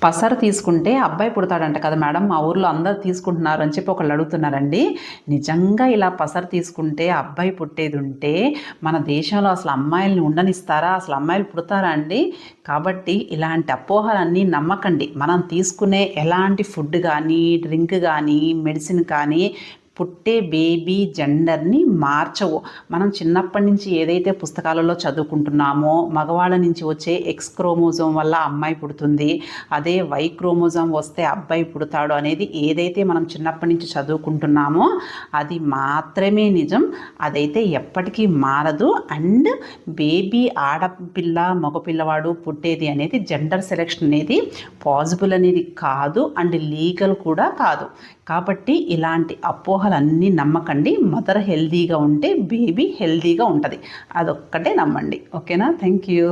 పసరు తీసుకుంటే అబ్బాయి పుడతాడంట కదా మేడం, మా ఊర్లో అందరూ తీసుకుంటున్నారు అని చెప్పి ఒకళ్ళు అడుగుతున్నారండి. నిజంగా ఇలా పసరు తీసుకుంటే అబ్బాయి పుట్టేది ఉంటే మన దేశంలో అసలు అమ్మాయిల్ని ఉండనిస్తారా? అసలు అమ్మాయిలు పుడతారా అండి? కాబట్టి ఇలాంటి అపోహలన్నీ నమ్మకండి. మనం తీసుకునే ఎలాంటి ఫుడ్ కానీ, డ్రింక్ కానీ, మెడిసిన్ కానీ పుట్టే బేబీ జెండర్ని మార్చవు. మనం చిన్నప్పటి నుంచి ఏదైతే పుస్తకాలలో చదువుకుంటున్నామో మగవాళ్ళ నుంచి వచ్చే ఎక్స్ క్రోమోజోమ్ వల్ల అమ్మాయి పుడుతుంది, అదే వై క్రోమోజోమ్ వస్తే అబ్బాయి పుడతాడు అనేది ఏదైతే మనం చిన్నప్పటి నుంచి చదువుకుంటున్నామో అది మాత్రమే నిజం. అదైతే ఎప్పటికీ మారదు. అండ్ బేబీ ఆడపిల్ల మగపిల్లవాడు పుట్టేది అనేది జెండర్ సెలెక్షన్ అనేది పాసిబుల్ అనేది కాదు, అండ్ లీగల్ కూడా కాదు. కాబట్టి ఇలాంటి అపోహలన్నీ నమ్మకండి. మదర్ హెల్దీగా ఉంటే బేబీ హెల్దీగా ఉంటుంది, అదొక్కటే నమ్మండి. ఓకేనా? Thank you.